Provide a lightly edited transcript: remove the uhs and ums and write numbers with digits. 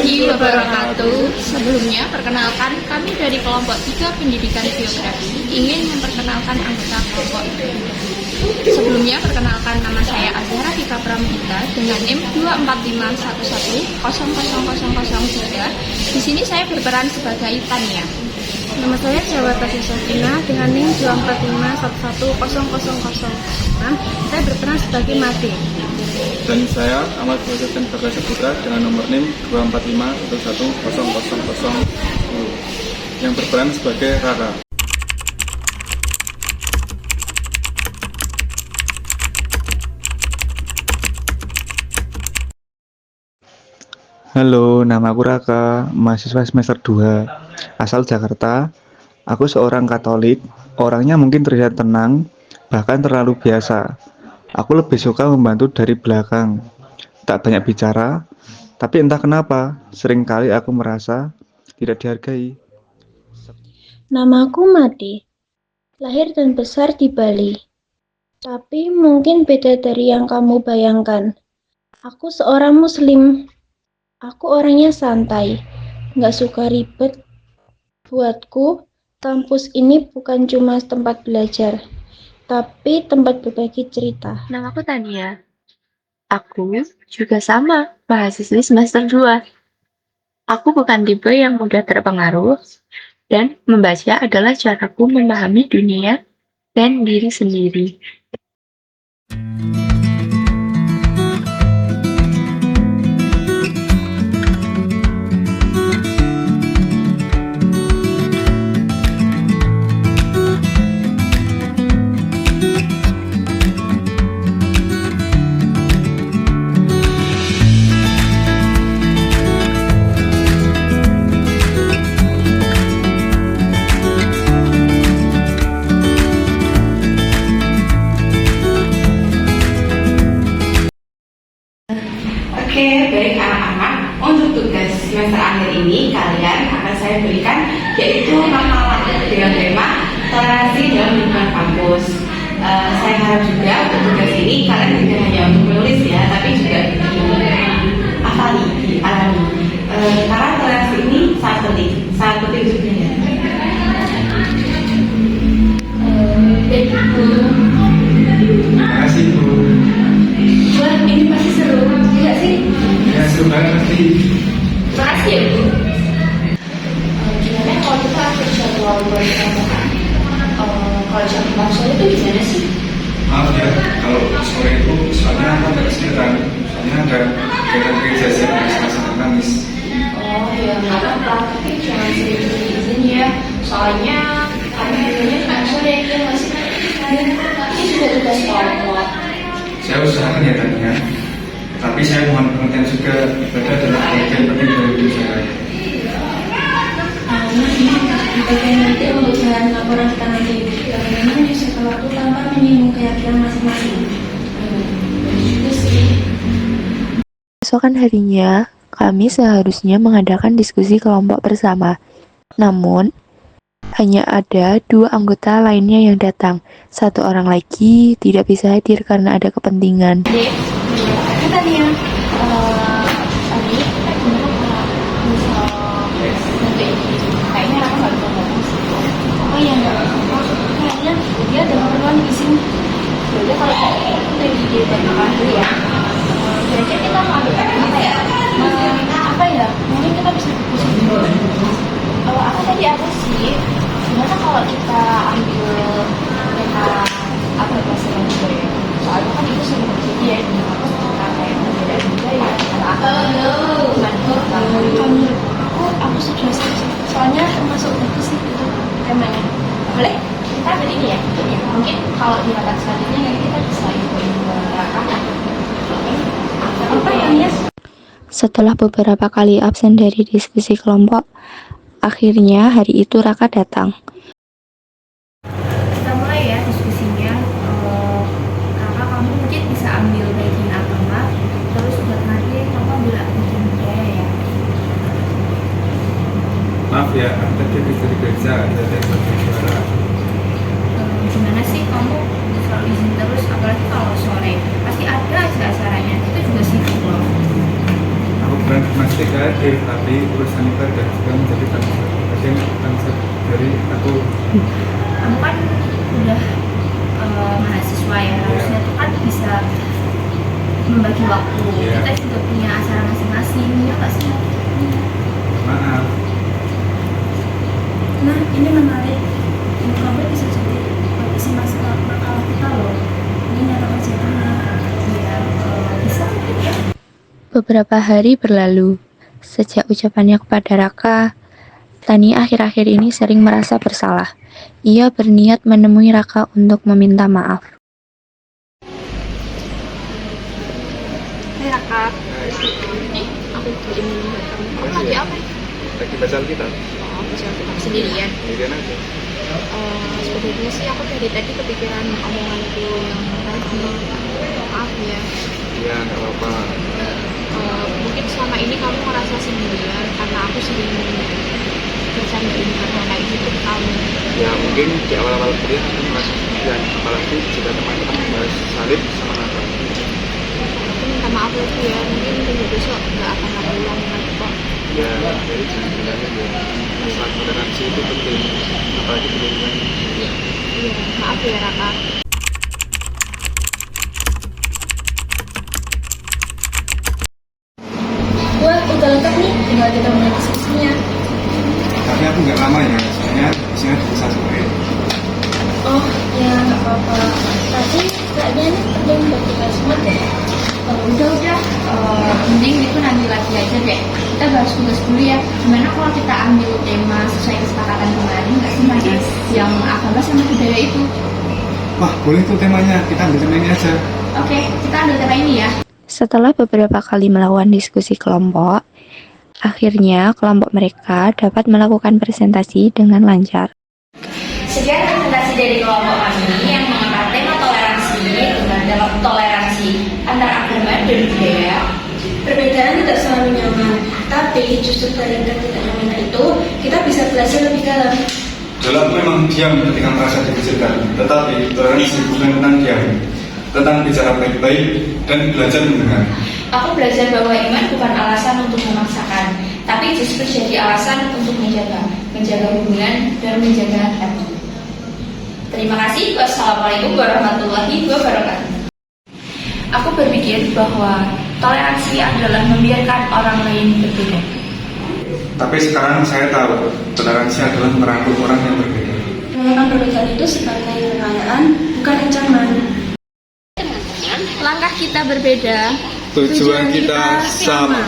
warahmatullahi wabarakatuh. Sebelumnya, perkenalkan kami dari kelompok 3 Pendidikan Geografi ingin memperkenalkan anggota kelompok itu. Sebelumnya, perkenalkan nama saya Azhara Tika Pramudita dengan NIM 24511000003. Di sini saya berperan sebagai Tania. Nama saya Jawata Sofina dengan NIM 245111000. Saya berperan sebagai Mati. Dan saya Ahmad Fauzan Bagas Putra dengan nomor NIM 245111000 yang berperan sebagai Rara. Halo, nama aku Raka, mahasiswa semester 2, asal Jakarta. Aku seorang Katolik, orangnya mungkin terlihat tenang, bahkan terlalu biasa. Aku lebih suka membantu dari belakang, tak banyak bicara, tapi entah kenapa, seringkali aku merasa tidak dihargai. Namaku Mati. Lahir dan besar di Bali. Tapi mungkin beda dari yang kamu bayangkan. Aku seorang Muslim. Aku orangnya santai, nggak suka ribet. Buatku, kampus ini bukan cuma tempat belajar, tapi tempat berbagi cerita. Namaku Tania. Aku juga sama, mahasiswi semester 2. Aku bukan tipe yang mudah terpengaruh, dan membaca adalah caraku memahami dunia dan diri sendiri. Oke, baik anak-anak, untuk tugas semester akhir ini kalian akan saya berikan yaitu makalah dengan tema toleransi dalam lingkungan kampus. Saya harap juga untuk tugas ini kalian tidak hanya untuk menulis ya, tapi juga dihafali, dialami. Karena toleransi ini sangat penting juga ya. Terima kasih Bu. Buat ini pasti seru, tidak sih? Ya seru banget pasti. Terima kasih ya, Bu. Gimana kalau kita atur jadwal buat pertemuan? Kalau jam 4 sore itu gimana sih? Maaf ya, kalau sore itu soalnya aku agak kesulitan. Soalnya ada kegiatan gereja setiap hari Selasa dan Kamis. Oh ya, nggak apa-apa, tapi jangan sering-sering izin ya. Soalnya kami dulunya kan sore ya masih dan ini juga tugas kelompok. Saya usahakan ya Tania. Tapi saya mohon pengertian juga, ibadah adalah bagian penting dari hidup saya. Di bagian nanti untuk bahan laporan kita nanti, bagaimana bisa waktu tanpa menyinggung keyakinan masing-masing. Itu sih. Keesokan harinya, kami seharusnya mengadakan diskusi kelompok bersama. Namun, hanya ada 2 anggota lainnya yang datang. 1 orang lagi tidak bisa hadir karena ada kepentingan. Dek, kita nih ya. Tadi kita gimana kalau misal nanti kayaknya Raka nggak bisa ngomong sih. Oh iya, nggak apa-apa. Kayaknya dia ada keperluan di sini. Yaudah kalau kayak gitu lagi di pertemuan dulu ya. Kira-kira kita mau ambil apa ya? Apa ya? Mungkin kita bisa diskusi dulu. Aku tadi ada sih. Gimana kalau kita ambil tema apa bahasa Indonesia ya? Soalnya kan itu sering terjadi ya di kampus kayak perbedaan budaya. Kalau Aku sudah setuju. Soalnya termasuk bagus sih itu temanya. boleh kita ambil ini ya. Mungkin kalau di rapat selanjutnya nanti kita bisa infoin ke Raka. Apa yang yes? Setelah beberapa kali absen dari diskusi kelompok, akhirnya hari itu Raka datang. Kita mulai ya diskusinya. Kakak kamu mungkin bisa ambil bagian agama, terus buat nanti kamu ambil bagian budaya ya. Maaf ya, aku tadi habis dari gereja, ada yang berbicara. Gimana sih kamu selalu izin terus, apalagi kalau sore pasti ada aja acaranya, itu juga sibuk loh. Aku bukan memastikan toleransi, tapi urusan ibadah juga menjadi bagian konsep dari aku. Kamu kan udah mahasiswa ya, harusnya tuh kan bisa membagi waktu. Iya. Kita juga punya acara masing-masing, ya nggak sih? Maaf. Nah, ini menarik. Ini kamu bisa jadi isi masalah makalah kita loh. Ini nyatakan jadinya. Iya, bisa mungkin ya. Beberapa hari berlalu. Sejak ucapannya kepada Raka, Tania akhir-akhir ini sering merasa bersalah. Ia berniat menemui Raka untuk meminta maaf. Hai Raka, ini aku kirim buat kamu. Kamu lagi apa? Lagi baca Alkitab. Oh, bisa kita sendirian. Sendirian aja. Sebenarnya sih aku dari tadi kepikiran omonganku yang tadi. Maaf ya. Iya, nggak apa-apa. Mungkin selama ini kamu merasa sendirian karena aku sering bercandain karena kayak gitu ke kamu. Ya mungkin di awal-awal kuliah aku merasa sendirian, apalagi jika teman-teman membahas salib sama Natal. Aku minta maaf lagi ya, mungkin besok nggak akan aku ulangi lagi kok. Ya, jadi jangan bilangnya ya. Masalah toleransi itu penting, apalagi di lingkungan. Iya, maaf ya Raka. Wah, udah lengkap nih. Tinggal kita mulai diskusinya. Tapi aku nggak lama ya, soalnya isinya bisa sore. Oh, ya nggak apa-apa. Tapi kayaknya ini penting buat kita semua deh. Udah, mending itu nanti lagi aja deh. Kita bahas tugas dulu ya. Gimana kalau kita ambil tema sesuai kesepakatan kemarin, nggak sih Mas? Yang agama sama budaya itu. Wah, boleh tuh temanya, kita ambil tema ini aja. Oke, kita ambil tema ini ya. Setelah beberapa kali melakukan diskusi kelompok, akhirnya kelompok mereka dapat melakukan presentasi dengan lancar. Sekian presentasi dari kelompok kami yang mengangkat tema toleransi dengan dalam toleransi antar agama dan budaya. Perbedaan tidak selalu nyaman, tapi justru dari ketidaknyamanan itu kita bisa belajar lebih dalam. Dalam memang diam ketika merasa dikecilkan, tetapi toleransi bukan tentang diam, tentang bicara baik-baik dan belajar mendengar. Aku belajar bahwa iman bukan alasan untuk memaksakan, tapi justru jadi alasan untuk menjaga hubungan dan menjaga hati. Terima kasih. Wassalamualaikum warahmatullahi wabarakatuh. Aku berpikir bahwa toleransi adalah membiarkan orang lain berbeda. Tapi sekarang saya tahu, toleransi adalah merangkul orang yang berbeda. Menggunakan perbedaan itu sebagai kekayaan, bukan ancaman. Langkah kita berbeda, Tujuan kita sama.